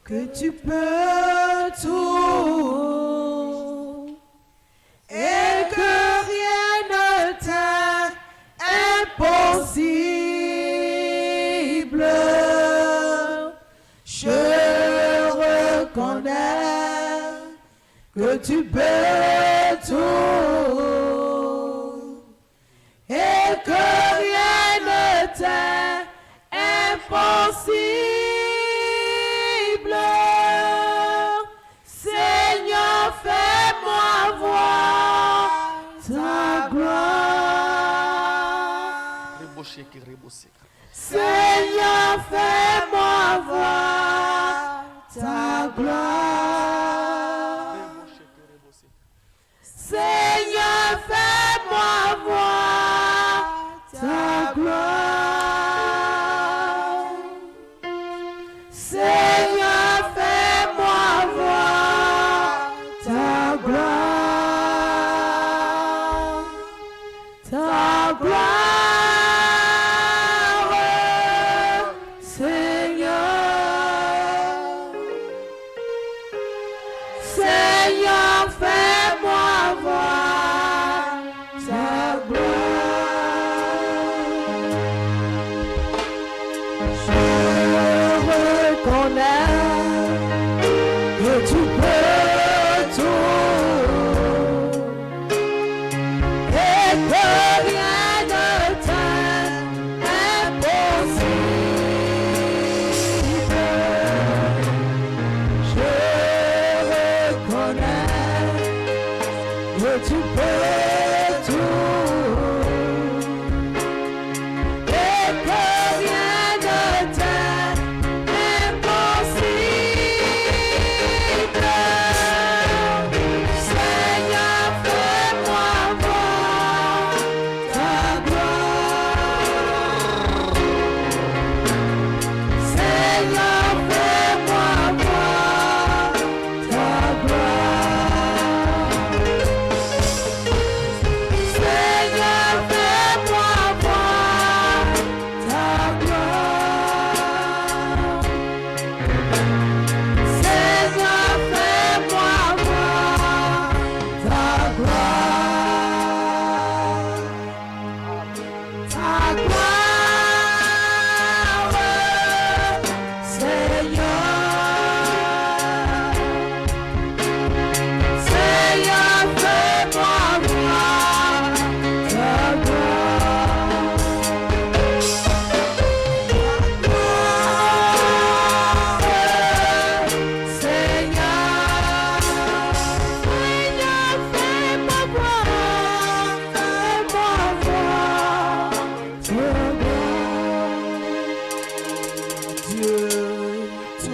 que tu peux tout et que rien ne t'est impossible. Je reconnais que tu peux tout et que rien ne t'est impossible. Seigneur, fais-moi voir ta gloire. Seigneur, fais-moi voir ta gloire. Seigneur, fais-moi voir ta gloire. Seigneur, fais-moi voir ta gloire. Ta gloire, Seigneur. Seigneur, fais-moi voir ta gloire. Je reconnais que tu peux tout et que rien ne t'est impossible. Je reconnais que tu peux tout et que rien ne t'est impossible. Seigneur, fais-moi voir ta gloire. Seigneur, fais-moi voir ta gloire. Seigneur, fais-moi voir ta gloire. Seigneur, fais-moi voir ta gloire. Ta gloire, Seigneur. Seigneur, fais-moi voir ta gloire. Seigneur, Seigneur, fais-moi voir ta gloire. Dieu,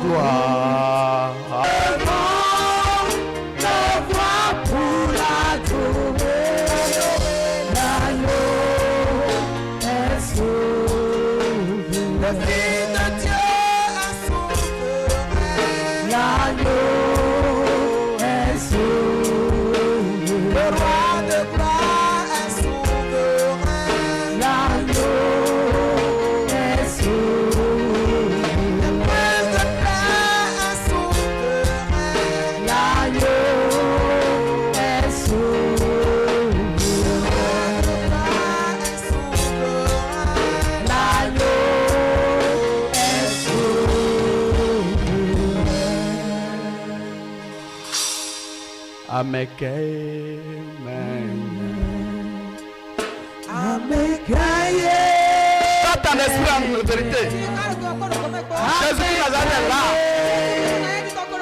Gloire. le voix pour l'adorer. L'agneau est sauvé. Le Fils de Dieu est sauvé. L'agneau est sauvé. Le roi de gloire est sauvé. L'agneau est sauvé. Le prince de paix est sauvé. L'agneau est sauvé. L'agneau est sauvé. Amen. Quand ton esprit en vérité, Jésus de Nazareth est là.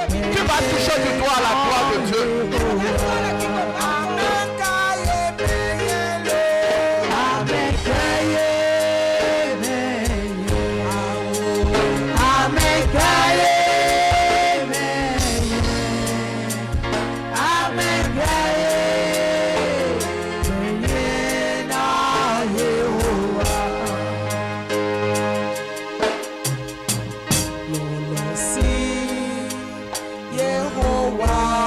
Tu vas toucher du doigt la gloire de Dieu. Yehovah.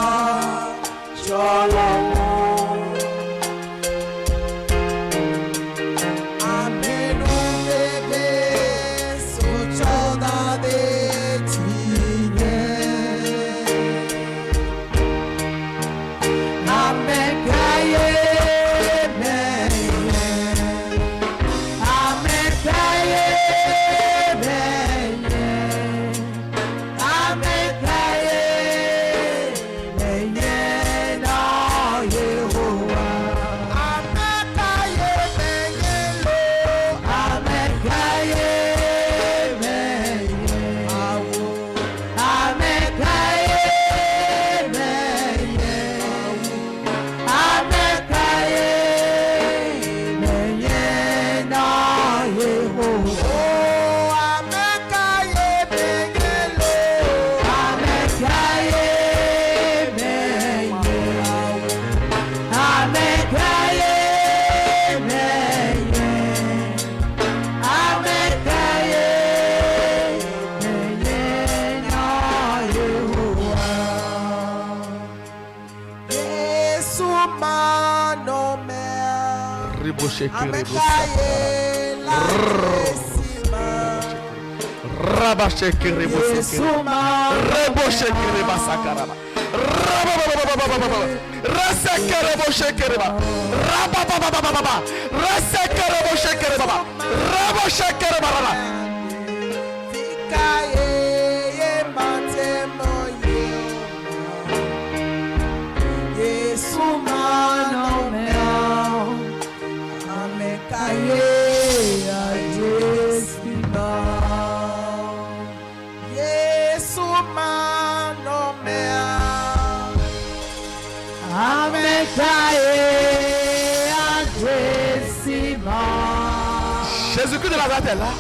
Jésus-Christ de Nazareth est là.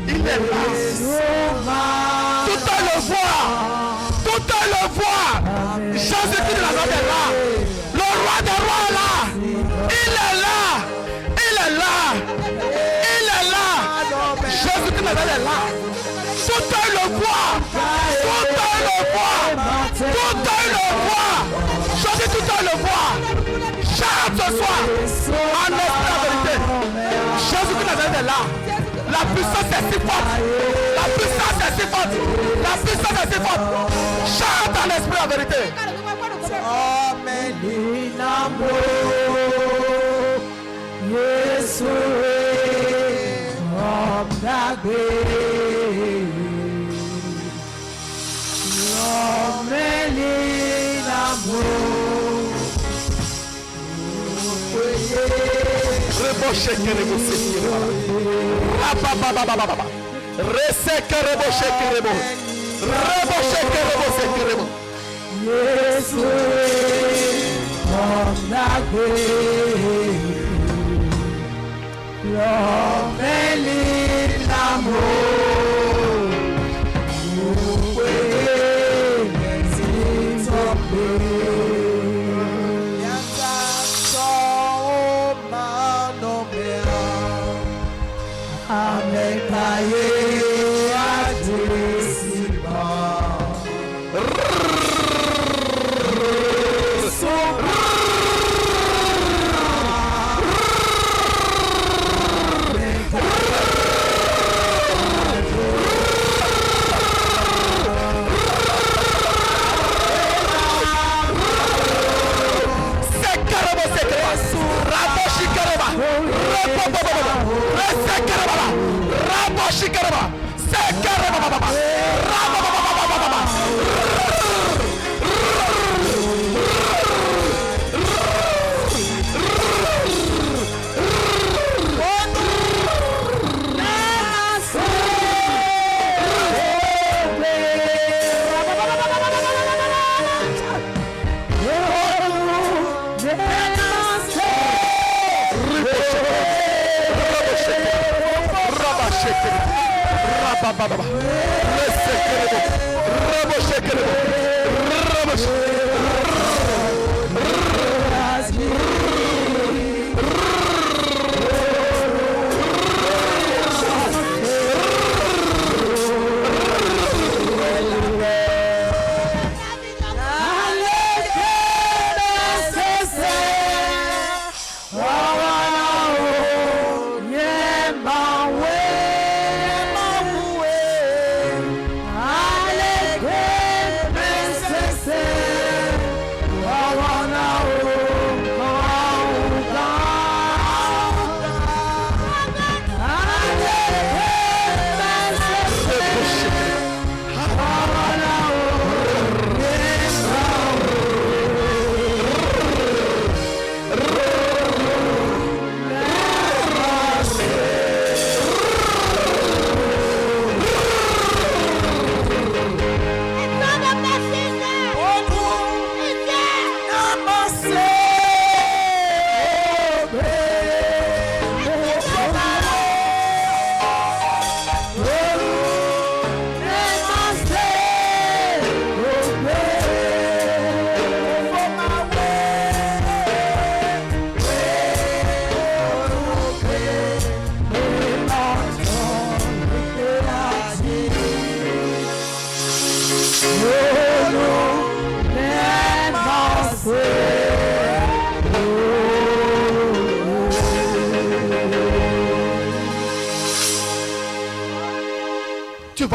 Il est là. Tout le monde le voit. Tout le monde le voit. Jésus-Christ de Nazareth est là. Le roi des rois est là. Il est là. Il est là. Il est là. Jésus-Christ de Nazareth est là. Tout le monde le voit. Tout le monde le voit. Tout le monde le voit. Je dis tout le monde le voit. Chante ce soir. En esprit la vérité. Jésus-Christ de Nazareth est là. La puissance est si forte. La puissance est si forte. La puissance est si forte. Chante en esprit la vérité.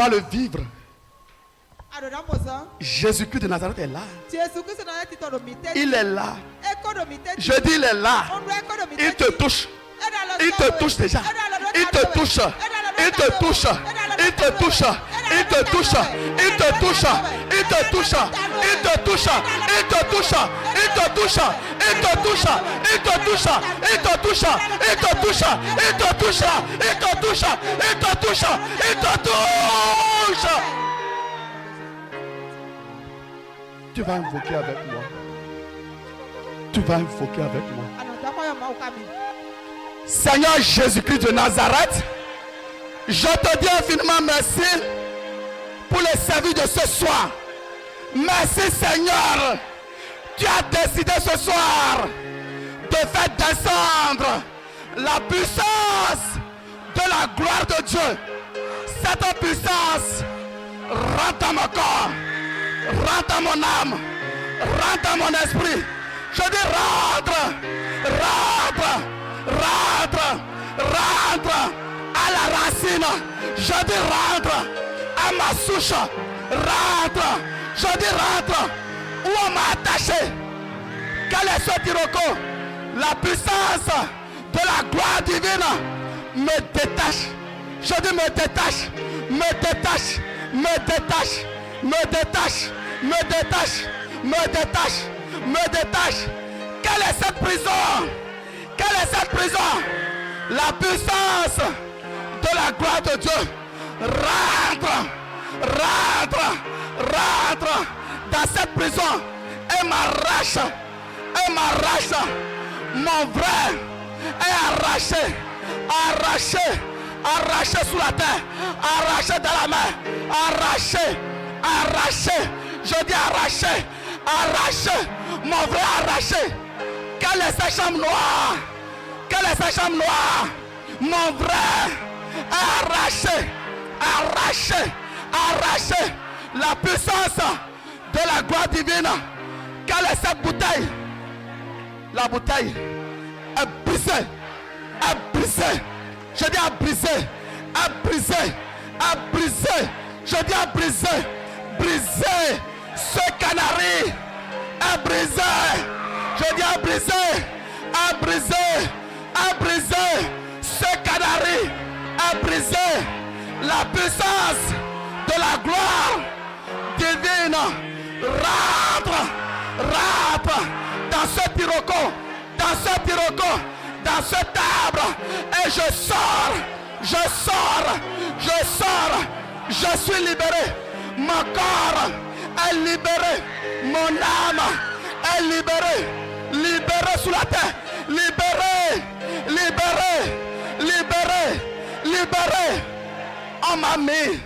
vas le vivre. Jésus-Christ de Nazareth est là. Il est là. Je dis il est là. Il te touche. Il te touche déjà. Il te touche. Il te touche. Il te touche. Il te touche. Il te touche. Il te touche. Il te touche. Il te touche. Il te touche. Il te touche. Il te touche. Il te touche. Il te touche. Il te touche. Il te touche. Il te touche. Il te touche. Tu vas invoquer avec moi. Tu vas invoquer avec moi. Seigneur Jésus-Christ de Nazareth, je te dis infiniment merci pour le service de ce soir. Merci Seigneur. Tu as décidé ce soir de faire descendre la puissance de la gloire de Dieu. Cette puissance rentre dans mon corps, rentre dans mon âme, rentre dans mon esprit. Je dis rentre, rentre, rentre, rentre à la racine. Je dis rentre à ma souche. Rentre. Je dis rentre. Où on m'a attaché. Quel est ce tiroko? La puissance de la gloire divine me détache. Je dis me détache. Me détache. Me détache. Me détache. Me détache. Me détache. Me détache. Quelle est cette prison? Quelle est cette prison? La puissance de la gloire de Dieu. Rentre. Rentre. Rentre dans cette prison. Et m'arrache. Et m'arrache. Mon vrai est arraché. Arraché. Arraché sous la terre. Arraché dans la main. Arraché. Arraché. Je dis arraché. Arraché. Mon vrai arraché. Quelle est cette chambre noire? Quelle est cette chambre noire? Mon vrai est arraché. Arraché. Arraché. La puissance de la gloire divine. Quelle est cette bouteille? La bouteille est brisée. Est brisée. Je dis à briser. À briser. À briser. Je dis à briser. Briser. Ce canari est brisé. Je dis à briser. À briser. À briser. Ce canari est brisé. La puissance de la gloire divine rentre. Rentre dans ce tiroko. Dans ce tiroko. Dans ce arbre. Et je sors. Je sors. Je sors. Je suis libéré. Mon corps est libéré. Mon âme est libérée. Libéré sous la terre. Libéré. Libéré. Libéré. Libéré. On m'a mis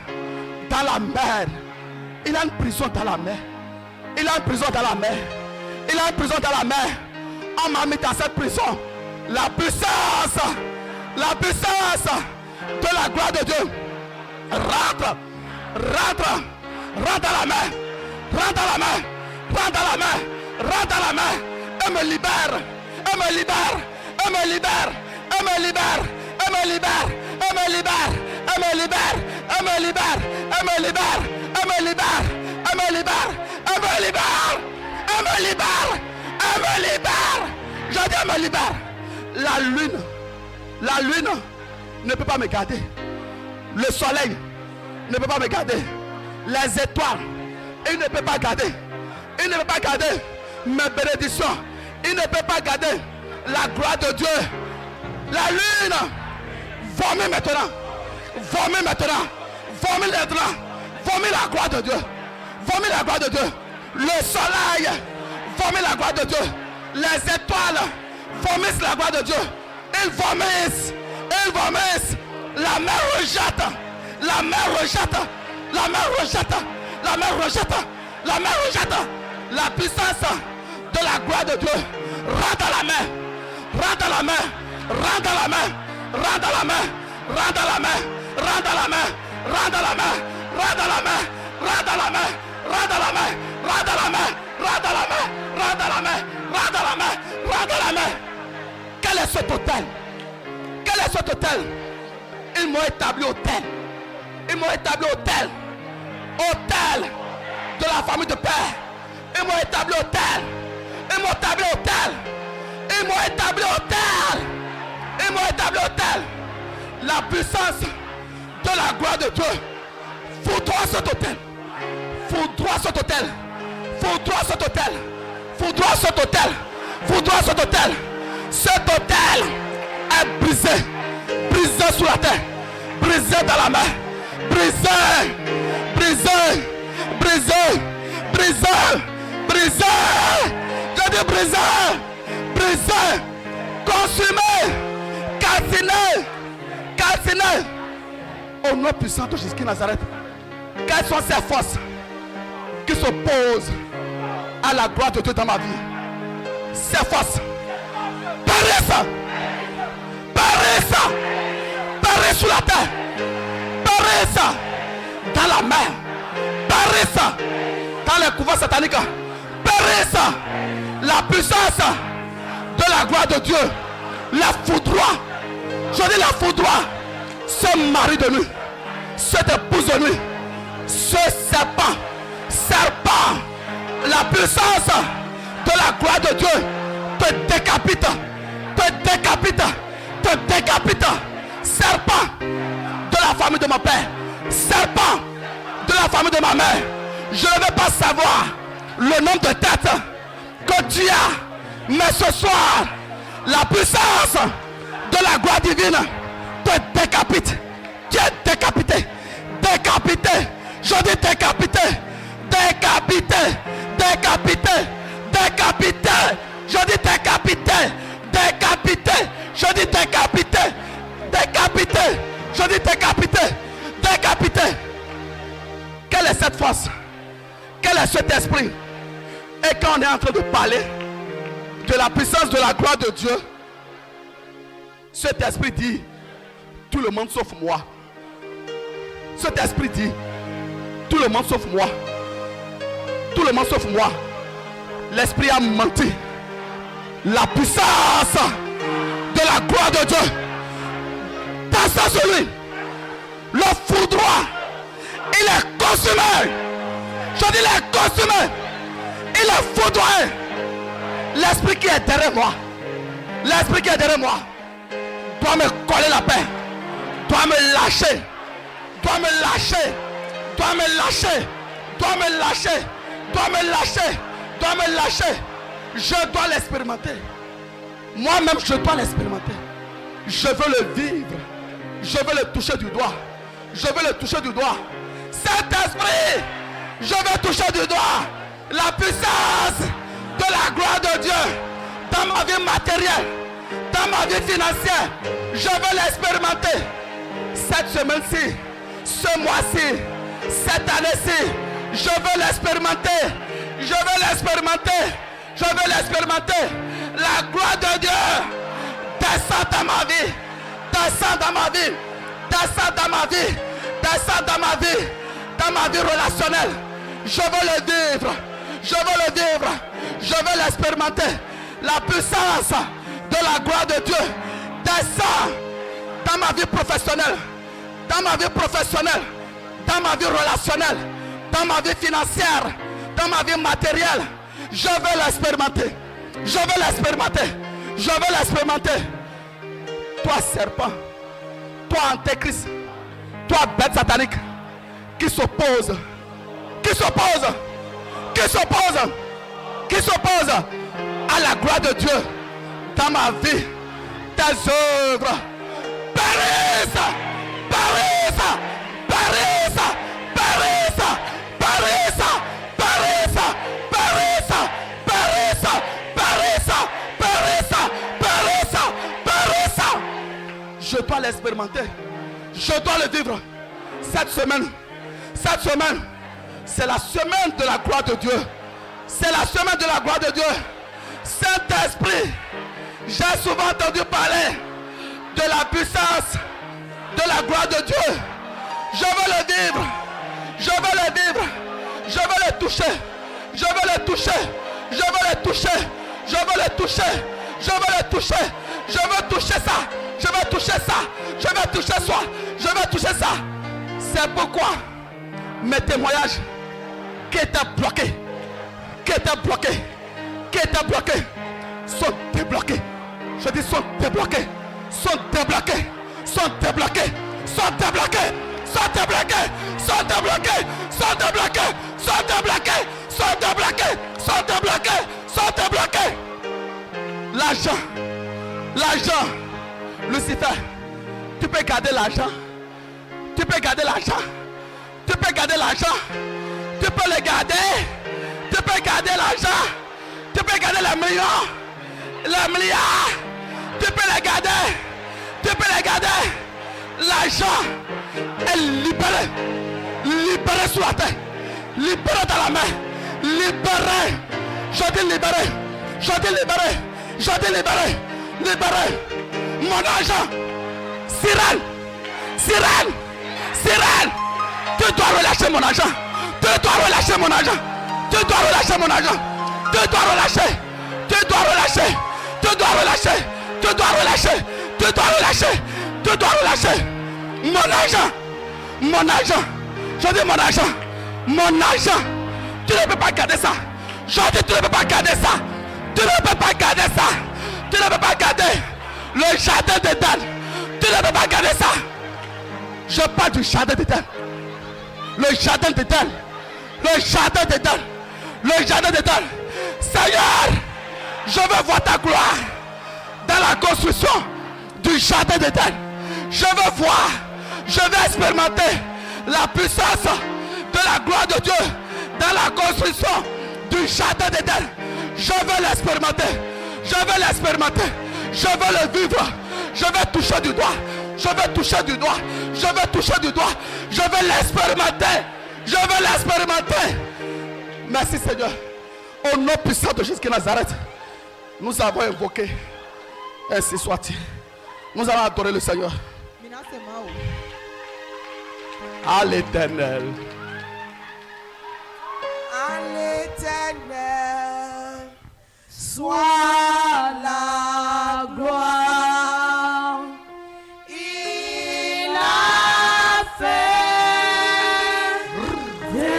dans la mer. Il a une prison dans la mer. Il a une prison dans la mer. Il a une prison dans la mer. On m'a mis dans cette prison. La puissance de la gloire de Dieu. Rentre. Rentre. Rentre dans la mer. Rentre dans la mer. Rentre dans la mer. Rentre dans la mer. Et me libère. Et me libère. Et me libère. Et me libère. Et me libère. Et me libère. Et me libère. Et me libère. Et me libère. Et me libère. Et me libère. Et me libère. Et me libère. Et me libère. Je dis me libère. La lune ne peut pas me garder. Le soleil ne peut pas me garder. Les étoiles, il ne peut pas garder. Il ne peut pas garder mes bénédictions. Il ne peut pas garder la gloire de Dieu. La lune, vomit maintenant. Vomit maintenant. Vomit maintenant. Vomit la gloire de Dieu. Vomit la gloire de Dieu. Le soleil, vomit la gloire de Dieu. Les étoiles, vomissent la gloire de Dieu. Ils vomissent. Ils vomissent. La mer rejette. La mer rejette. La mer rejette. La mer rejette. La mer rejette. La puissance de la gloire de Dieu. Rentre dans la mer. Rentre dans la mer. Rentre dans la mer. Rentre dans la mer. Rentre dans la mer. Rentre dans la mer. Rentre dans la mer. Rentre dans la mer. Rentre dans la mer. Rentre dans la mer. Rentre dans la mer. Rentre dans la mer. Rentre dans la mer. Rentre dans la mer. Rentre dans la mer. Quel est ce hôtel? Quel est cet hôtel? Ils m'ont établi hôtel. Ils m'ont établi autel. Autel de la famille de père. Ils m'ont établi autel. Ils m'ont établi autel. Ils m'ont établi autel. Ils m'ont établi autel. La puissance de la gloire de Dieu. Foudroie cet autel. Foudroie cet autel. Foudroie cet autel. Foudroie cet autel. Foudroie cet autel. Cet autel est brisé. Brisé sous la terre. Brisé dans la main. Brisé. Brisé. Brisé. Brisé. Brisé. Je dis brisé. Brisé. Consumé. Calciné. Calciné. Au nom puissant de Jésus-Christ Nazareth. Quelles sont ces forces qui s'opposent à la gloire de Dieu dans ma vie? Ces forces périssent. Périssent. Périssent sous la terre. Périssent dans la mer. Périssent dans les couvents sataniques. Périssent. La puissance de la gloire de Dieu. La foudroie. Je dis la foudroie. Ce mari de lui. Cette épouse de lui. Ce serpent. Serpent. La puissance de la gloire de Dieu te décapite. Te décapite. Te décapite. Serpent de la famille de mon père. Serpent de la famille de ma mère. Je ne veux pas savoir le nombre de têtes que Dieu a. Mais ce soir, la puissance de la gloire divine te décapite. Tu es décapité. Décapité. Je dis décapité. Décapité. Décapité. Décapité. Je dis décapité. Décapité. Je dis décapité. Décapité. Je dis décapité. Décapité. Quelle est cette force? Quel est cet esprit? Et quand on est en train de parler de la puissance de la gloire de Dieu, cet esprit dit tout le monde sauf moi. Cet esprit dit tout le monde sauf moi. Tout le monde sauf moi. L'esprit a menti. La puissance de la gloire de Dieu passe sur lui. Le foudroie, il est consumé. Je dis il est consumé. Il est foudroyé. L'esprit qui est derrière moi, l'esprit qui est derrière moi doit me coller la paix, doit me lâcher, doit me lâcher, doit me lâcher, doit me lâcher, doit me lâcher, doit me lâcher. Je dois l'expérimenter. Moi-même, je dois l'expérimenter. Je veux le vivre. Je veux le toucher du doigt. Je veux le toucher du doigt. Cet esprit, je veux toucher du doigt la puissance de la gloire de Dieu dans ma vie matérielle, dans ma vie financière. Je veux l'expérimenter. Cette semaine-ci, ce mois-ci, cette année-ci, je veux l'expérimenter. Je veux l'expérimenter. Je veux l'expérimenter. La gloire de Dieu descend dans ma vie. Descend dans ma vie. Descend dans ma vie. Descend dans ma vie. Dans ma vie relationnelle. Je veux le vivre. Je veux le vivre. Je veux l'expérimenter. La puissance de la gloire de Dieu descend dans ma vie professionnelle. Dans ma vie professionnelle. Dans ma vie relationnelle. Dans ma vie financière. Dans ma vie matérielle. Je veux l'expérimenter. Je veux l'expérimenter. Je veux l'expérimenter. Toi serpent, toi antéchrist, toi bête satanique qui s'oppose, qui s'oppose, qui s'oppose, qui s'oppose à la gloire de Dieu dans ma vie, tes œuvres périssent, périssent, périssent, périssent, périssent, périssent, périssent, périssent, périssent, périssent, périssent, périssent. Je dois l'expérimenter. Je dois le vivre. Cette semaine, c'est la semaine de la gloire de Dieu. C'est la semaine de la gloire de Dieu. Saint-Esprit, j'ai souvent entendu parler de la puissance de la gloire de Dieu. Je veux le vivre. Je veux le vivre. Je veux le toucher. Je veux le toucher. Je veux le toucher. Je veux le toucher. Je veux le toucher. Je veux toucher ça. Je veux toucher ça. Je veux toucher ça. Je veux toucher ça. C'est pourquoi mes témoignages qui étaient bloqués, sont débloqués. Je dis sont débloqués. L'argent, Lucifer, tu peux garder l'argent. Tu peux le garder. Tu peux garder l'argent. Tu peux les millions, les milliards. Tu peux les garder. L'argent est libéré sur la terre, libéré dans la main, libéré. Je dis libéré. Mon argent, sirène. Tu dois relâcher mon argent. Tu dois relâcher. Mon argent. Je dis mon argent. Tu ne peux pas garder ça. Je dis tu ne peux pas garder ça. Tu ne peux pas garder le jardin d'Éden. Tu ne peux pas garder ça. Je parle du jardin d'Éden. Le jardin d'Éden. Seigneur, je veux voir ta gloire dans la construction du jardin d'Éden. Je veux expérimenter la puissance de la gloire de Dieu dans la construction du jardin d'Éden. Je veux l'expérimenter. Je veux le vivre. Je veux toucher du doigt. Je veux l'expérimenter. Merci Seigneur. Au nom puissant de Jésus de Nazareth, nous avons invoqué. Ainsi soit-il. Nous allons adorer le Seigneur. À l'Éternel. Soit la gloire. Il a fait des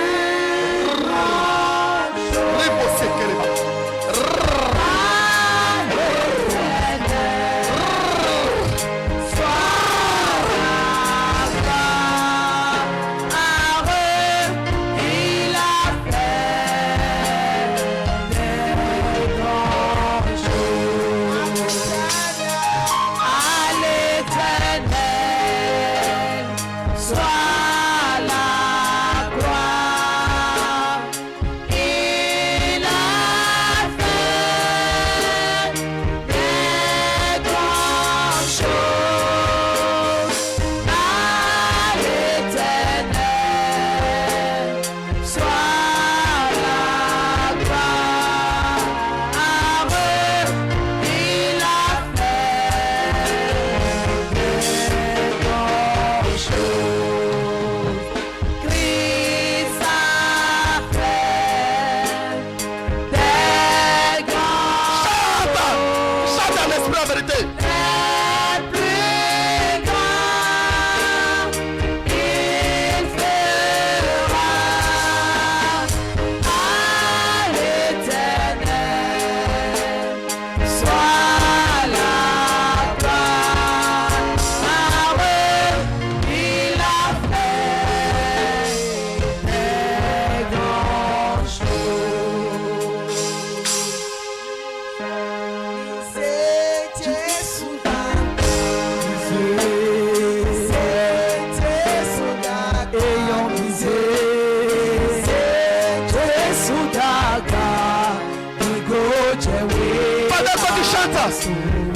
grandes choses.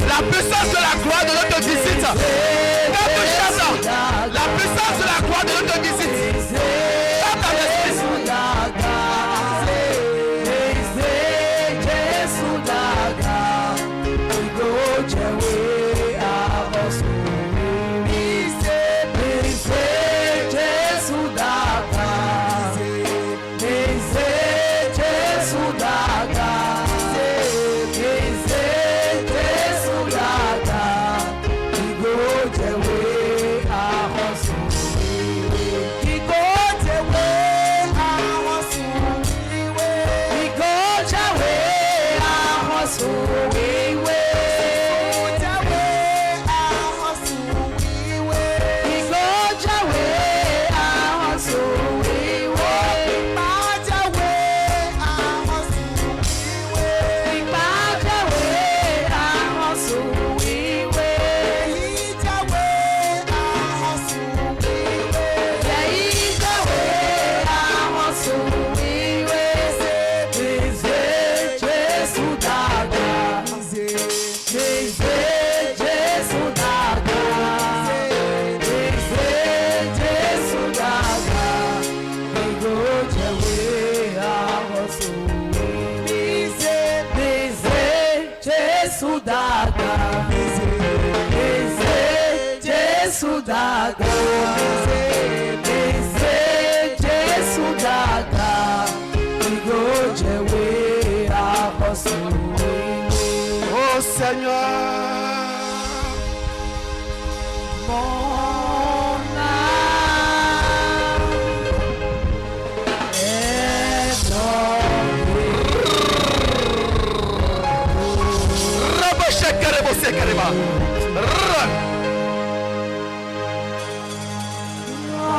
La puissance de la gloire de notre visite. Notre chante. La puissance de la gloire de notre visite. Chante avec Jésù dàgbà. Bèsè Jésù dàgbà. Ìgò jẹ̀wé àpọ̀sùn ìwé. Oh Seigneur. Mon âme est tombée.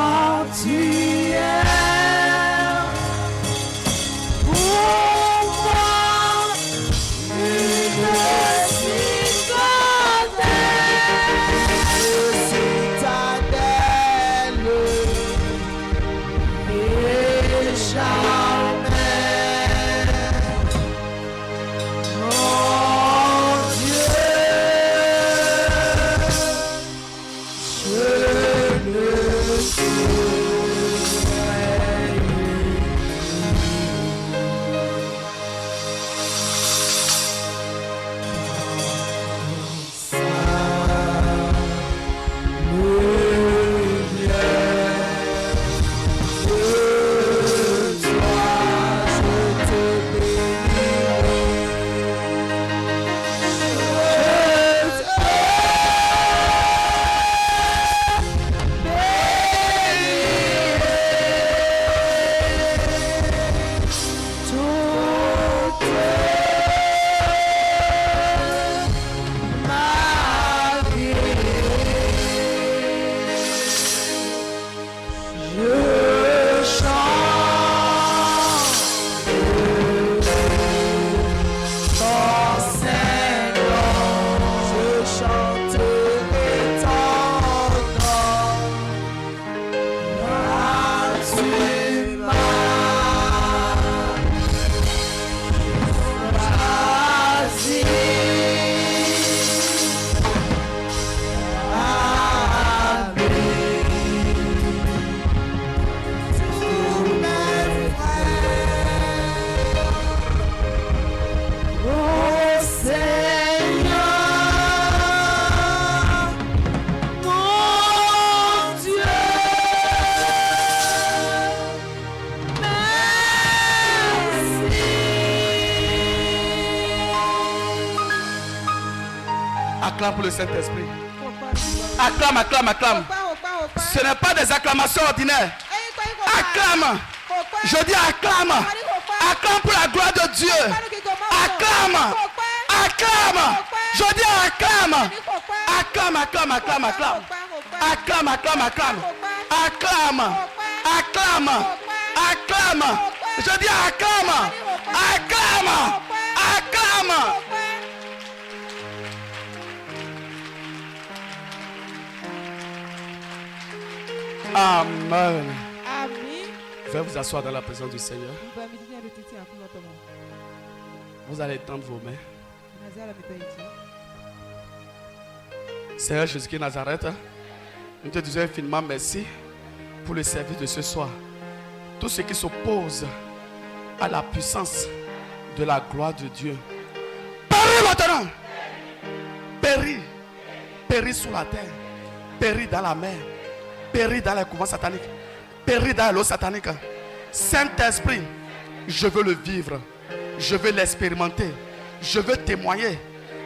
Oh, tu es pour moi une citadelle et jamais. Oh Dieu, je ne sais. Acclame pour le Saint-Esprit. Acclame, acclame, acclame. Ce n'est pas des acclamations ordinaires. Acclame. Je dis acclame. Acclame pour la gloire de Dieu. Acclame. Acclame. Je dis acclame. Acclame, acclame, acclame, acclame. Acclame, acclame, acclame. Acclame. Acclame. Acclame. Je dis acclame. Acclame. Acclame. Amen. Veuillez vous asseoir dans la présence du Seigneur. Vous allez tendre vos mains. Seigneur Jésus-Christ Nazareth, nous te disons infiniment merci pour le service de ce soir. Tout ce qui s'oppose à la puissance de la gloire de Dieu, périt maintenant. Périt. Périt sous la terre. Périt dans la mer. Périt dans les couvents sataniques. Périt dans l'eau satanique. Saint-Esprit, je veux le vivre. Je veux l'expérimenter. Je veux témoigner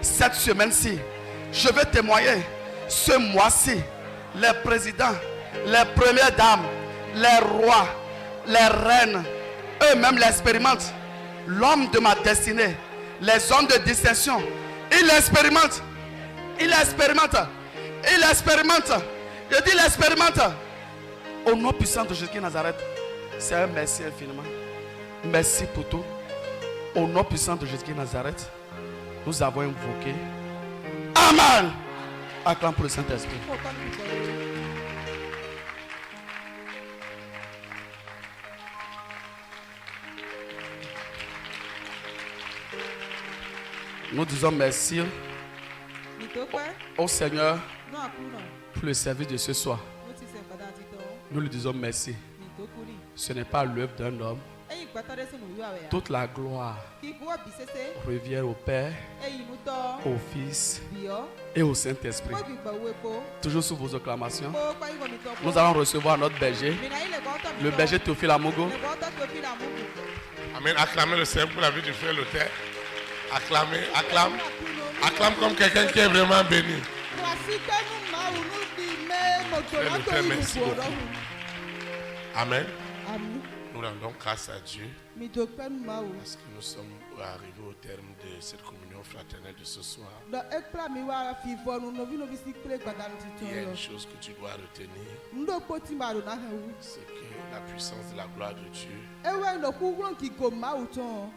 cette semaine-ci. Je veux témoigner ce mois-ci. Les présidents, les premières dames, les rois, les reines, eux-mêmes l'expérimentent. L'homme de ma destinée, les hommes de distinction, ils l'expérimentent. Ils l'expérimentent. Ils l'expérimentent. Je dis l'expérimente. Au nom puissant de Jésus-Christ Nazareth, c'est un merci infiniment. Merci pour tout. Au nom puissant de Jésus-Christ Nazareth, nous avons invoqué. Amen. Acclame pour le Saint-Esprit. Nous disons merci au Seigneur pour le service de ce soir. Nous lui disons merci. Ce n'est pas l'œuvre d'un homme, Toute la gloire revient au Père, au Fils et au Saint-Esprit. Toujours sous vos acclamations, nous allons recevoir notre berger, le berger Théophile Amogo. Amen. Acclamez le Seigneur pour la vie du frère Luther. Acclamez, acclame. Acclame comme quelqu'un qui est vraiment béni. Frère Luther, merci beaucoup. Amen. Nous rendons grâce à Dieu parce que nous sommes arrivés au terme de cette communion fraternelle de ce soir. Il y a une chose que tu dois retenir, c'est que la puissance de la gloire de Dieu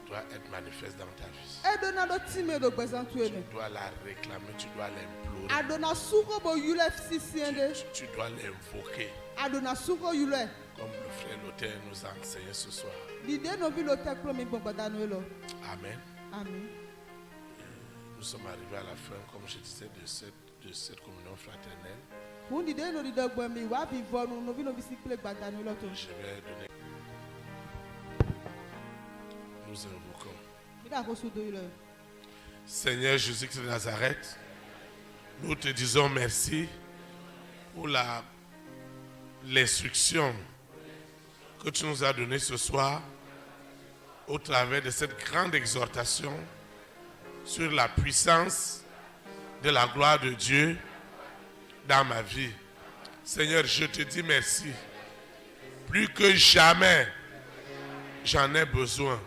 doit être manifeste dans ta vie. Tu dois la réclamer, tu dois l'implorer. Tu dois l'invoquer. Comme le frère Luther nous a enseigné ce soir. Amen. Nous sommes arrivés à la fin, comme je disais, de cette communion fraternelle. Je vais donner. Nous invoquons. Seigneur Jésus-Christ de Nazareth, nous te disons merci pour l'instruction que tu nous as donnée ce soir au travers de cette grande exhortation sur la puissance de la gloire de Dieu dans ma vie. Seigneur, je te dis merci. Plus que jamais, j'en ai besoin.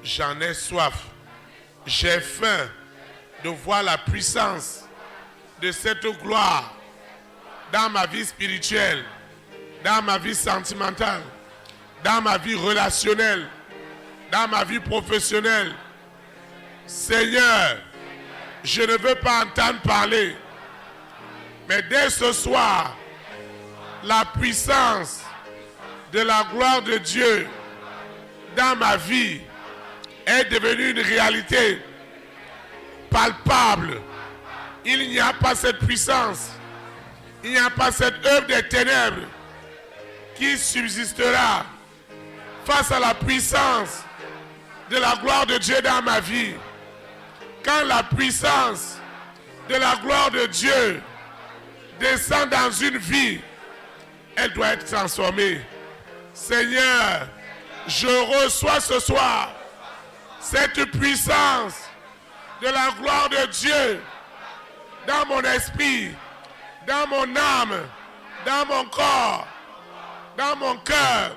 J'en ai soif. J'ai faim de voir la puissance de cette gloire dans ma vie spirituelle, dans ma vie sentimentale, dans ma vie relationnelle, dans ma vie professionnelle. Seigneur, je ne veux pas entendre parler, mais dès ce soir, la puissance de la gloire de Dieu dans ma vie est devenue une réalité palpable. Il n'y a pas cette puissance, il n'y a pas cette œuvre des ténèbres qui subsistera face à la puissance de la gloire de Dieu dans ma vie. Quand la puissance de la gloire de Dieu descend dans une vie, elle doit être transformée. Seigneur, je reçois ce soir cette puissance de la gloire de Dieu dans mon esprit, dans mon âme, dans mon corps, dans mon cœur.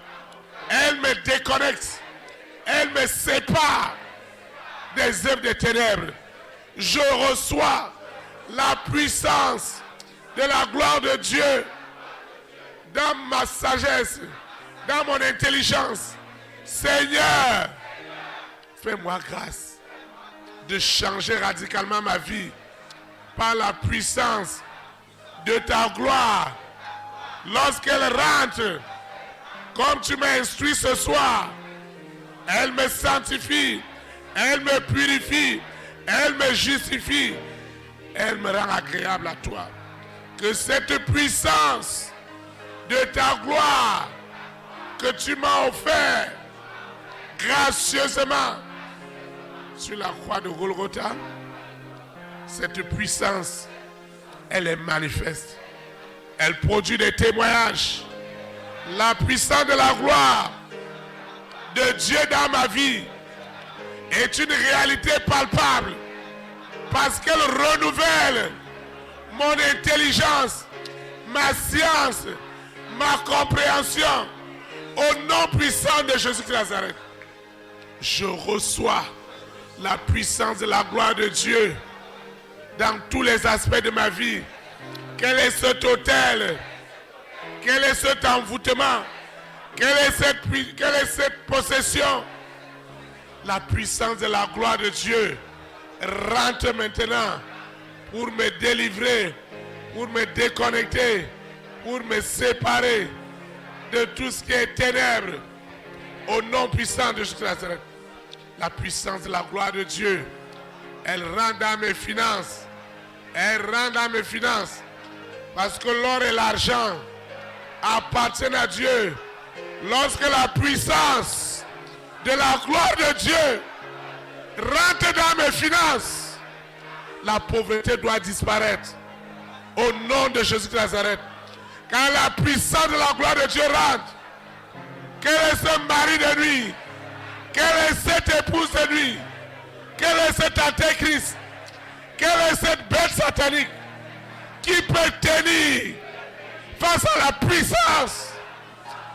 Elle me déconnecte, elle me sépare des œuvres des ténèbres. Je reçois la puissance de la gloire de Dieu dans ma sagesse, dans mon intelligence. Seigneur, fais-moi grâce de changer radicalement ma vie par la puissance de ta gloire. Lorsqu'elle rentre, comme tu m'as instruit ce soir, elle me sanctifie, elle me purifie, elle me justifie, elle me rend agréable à toi. Que cette puissance de ta gloire que tu m'as offert gracieusement sur la croix de Golgotha, cette puissance, elle est manifeste. Elle produit des témoignages. La puissance de la gloire de Dieu dans ma vie est une réalité palpable parce qu'elle renouvelle mon intelligence, ma science, ma compréhension au nom puissant de Jésus-Christ de Nazareth. Je reçois la puissance de la gloire de Dieu dans tous les aspects de ma vie. Quel est cet autel? Quel est cet envoûtement? Quelle est cette possession? La puissance de la gloire de Dieu rentre maintenant pour me délivrer, pour me déconnecter, pour me séparer de tout ce qui est ténèbres. Au nom puissant de Jésus de Nazareth. La puissance de la gloire de Dieu, elle rentre dans mes finances. Elle rentre dans mes finances. Parce que l'or et l'argent appartiennent à Dieu. Lorsque la puissance de la gloire de Dieu rentre dans mes finances, la pauvreté doit disparaître. Au nom de Jésus de Nazareth. Quand la puissance de la gloire de Dieu rentre, quel est ce mari de nuit? Quelle est cette épouse de nuit? Quel est cet antéchrist? Quelle est cette bête satanique qui peut tenir face à la puissance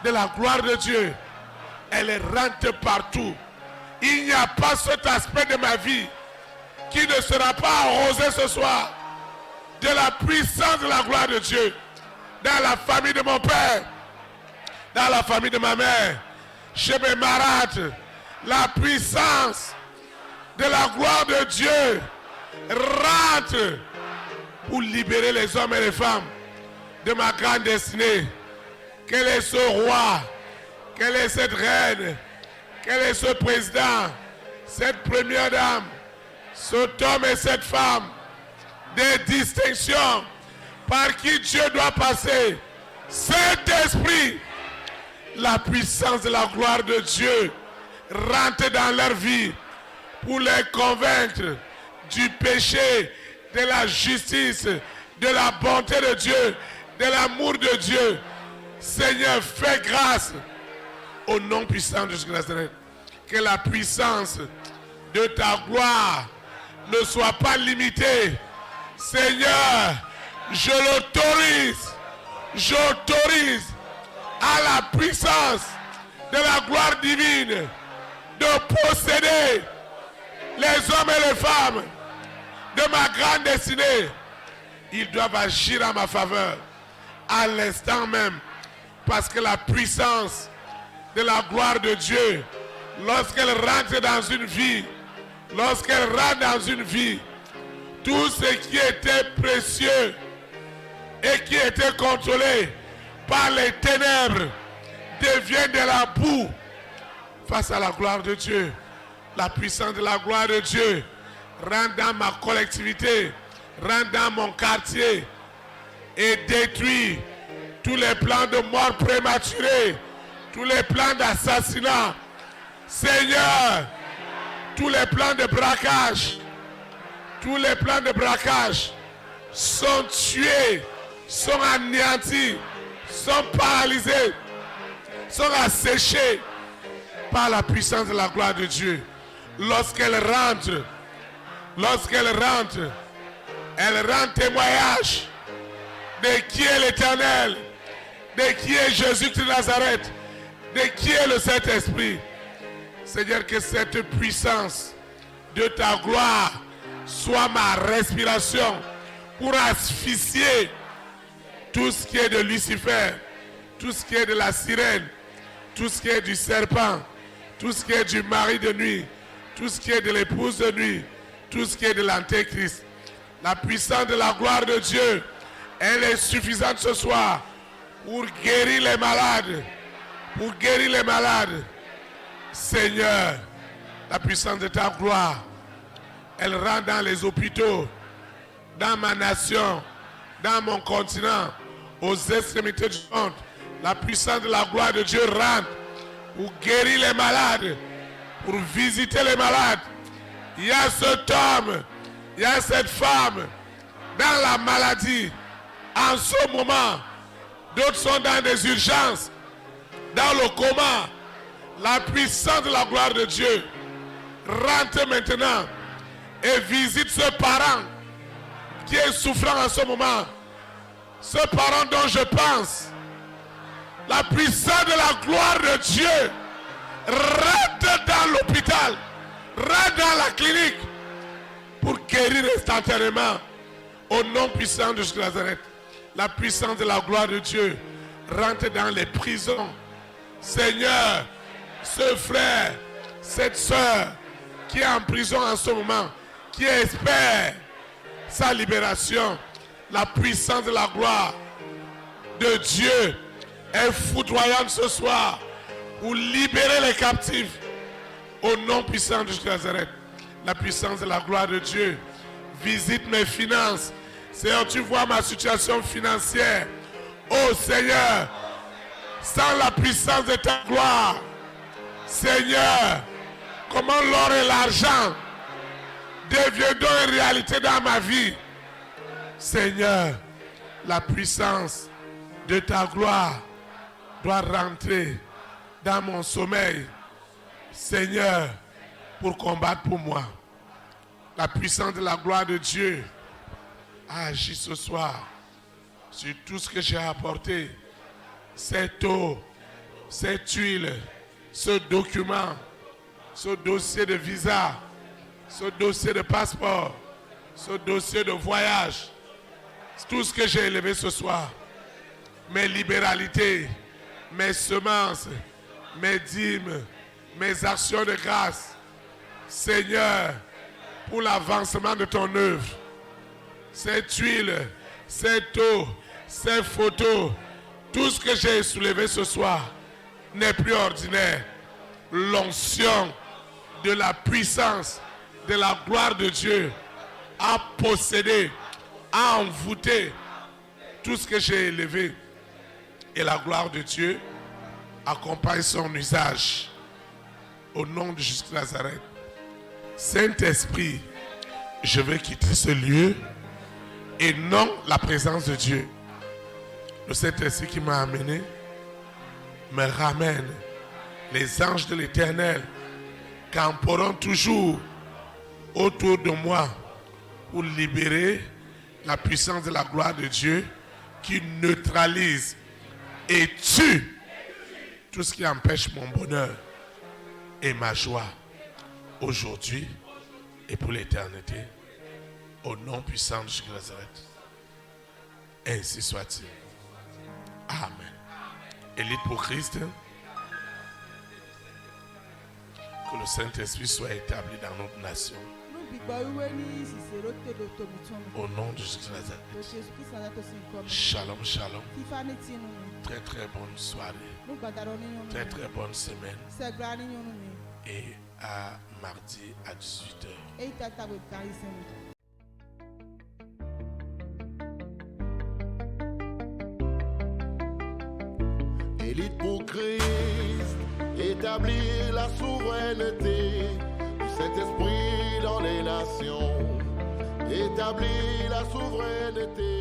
de la gloire de Dieu? Elle rentre partout. Il n'y a pas cet aspect de ma vie qui ne sera pas arrosé ce soir de la puissance de la gloire de Dieu. Dans la famille de mon père, dans la famille de ma mère, chez mes marades, la puissance de la gloire de Dieu rentre pour libérer les hommes et les femmes de ma grande destinée. Quel est ce roi? Quelle est cette reine? Quel est ce président? Cette première dame? Cet homme et cette femme? Des distinctions par qui Dieu doit passer. Saint-Esprit, la puissance de la gloire de Dieu rentre dans leur vie pour les convaincre du péché, de la justice, de la bonté de Dieu, de l'amour de Dieu. Seigneur, fais grâce au nom puissant de Jésus-Christ. Que la puissance de ta gloire ne soit pas limitée. Seigneur, j'autorise à la puissance de la gloire divine de posséder les hommes et les femmes de ma grande destinée. Ils doivent agir en ma faveur à l'instant même, parce que la puissance de la gloire de Dieu, lorsqu'elle rentre dans une vie, tout ce qui était précieux et qui était contrôlé par les ténèbres devient de la boue face à la gloire de Dieu. La puissance de la gloire de Dieu rentre dans ma collectivité, rentre dans mon quartier et détruit tous les plans de mort prématurée, tous les plans d'assassinat. Seigneur, tous les plans de braquage sont tués, sont anéantis, sont paralysés, sont asséchés par la puissance de la gloire de Dieu. Lorsqu'elle rentre, elle rend témoignage de qui est l'Éternel, de qui est Jésus de Nazareth, de qui est le Saint-Esprit. Seigneur, que cette puissance de ta gloire soit ma respiration pour asphyxier tout ce qui est de Lucifer, tout ce qui est de la sirène, tout ce qui est du serpent, tout ce qui est du mari de nuit, tout ce qui est de l'épouse de nuit, tout ce qui est de l'antéchrist. La puissance de la gloire de Dieu, elle est suffisante ce soir pour guérir les malades, Seigneur, la puissance de ta gloire, elle rentre dans les hôpitaux, dans ma nation, dans mon continent, aux extrémités du monde. La puissance de la gloire de Dieu rentre pour guérir les malades, pour visiter les malades. Il y a cet homme, il y a cette femme dans la maladie. En ce moment, d'autres sont dans des urgences, dans le coma. La puissance de la gloire de Dieu rentre maintenant et visite ce parent qui est souffrant en ce moment. Ce parent dont je pense. La puissance de la gloire de Dieu rentre dans l'hôpital, rentre dans la clinique pour guérir instantanément au nom puissant de Jésus de Nazareth. La puissance de la gloire de Dieu rentre dans les prisons. Seigneur, ce frère, cette soeur qui est en prison en ce moment, qui espère sa libération, la puissance de la gloire de Dieu est foudroyante ce soir pour libérer les captifs au nom puissant de Jésus de Nazareth. La puissance de la gloire de Dieu visite mes finances. Seigneur, tu vois ma situation financière. Oh Seigneur, sans la puissance de ta gloire, Seigneur, comment l'or et l'argent deviendront une réalité dans ma vie. Seigneur, la puissance de ta gloire doit rentrer dans mon sommeil. Seigneur, pour combattre pour moi. La puissance de la gloire de Dieu a agi ce soir sur tout ce que j'ai apporté. Cette eau, cette huile, ce document, ce dossier de visa, ce dossier de passeport, ce dossier de voyage, tout ce que j'ai élevé ce soir, mes libéralités, mes semences, mes dîmes, mes actions de grâce, Seigneur, pour l'avancement de ton œuvre, cette huile, cette eau, ces photos, tout ce que j'ai soulevé ce soir n'est plus ordinaire. L'onction de la puissance, de la gloire de Dieu a possédé, a envoûté tout ce que j'ai élevé. Et la gloire de Dieu accompagne son usage. Au nom de Jésus de Nazareth. Saint-Esprit, je veux quitter ce lieu et non la présence de Dieu. Le Saint-Esprit qui m'a amené me ramène. Les anges de l'Éternel camperont toujours autour de moi pour libérer la puissance de la gloire de Dieu qui neutralise et tue tout ce qui empêche mon bonheur et ma joie aujourd'hui et pour l'éternité. Au nom puissant de Jésus de Nazareth. Ainsi soit-il. Amen. Élite pour Christ. Que le Saint-Esprit soit établi dans notre nation. Au nom de Jésus de Nazareth. Shalom, shalom. Très très bonne soirée. Très très bonne semaine. Et à mardi à 18h. Élite pour Christ, établir la souveraineté du Saint-Esprit dans les nations. Établir la souveraineté.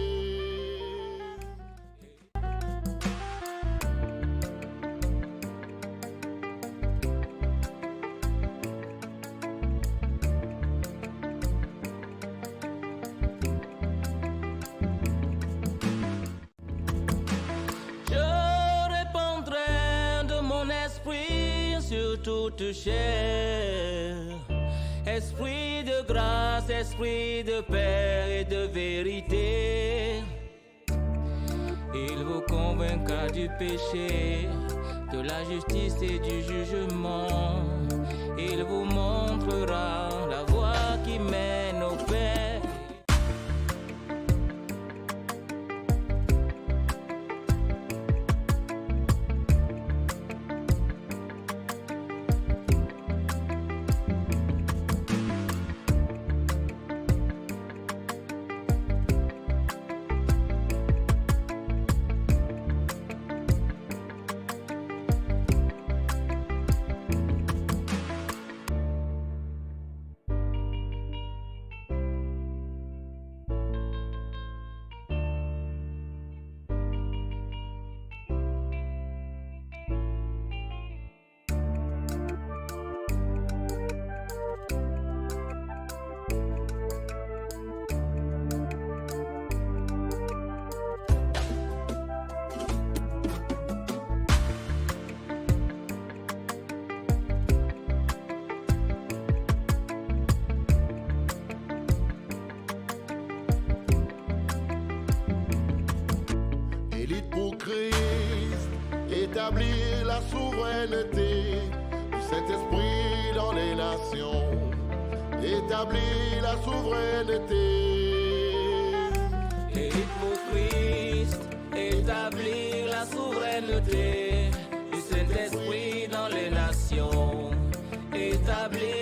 Toute chair, esprit de grâce, esprit de paix et de vérité. Il vous convaincra du péché, de la justice et du jugement. Il vous montrera la voie qui mène au Père. Pour Christ, établir la souveraineté du Saint-Esprit dans les nations. Établir la souveraineté. Élite pour Christ, établir la souveraineté du Saint-Esprit dans les nations. Établir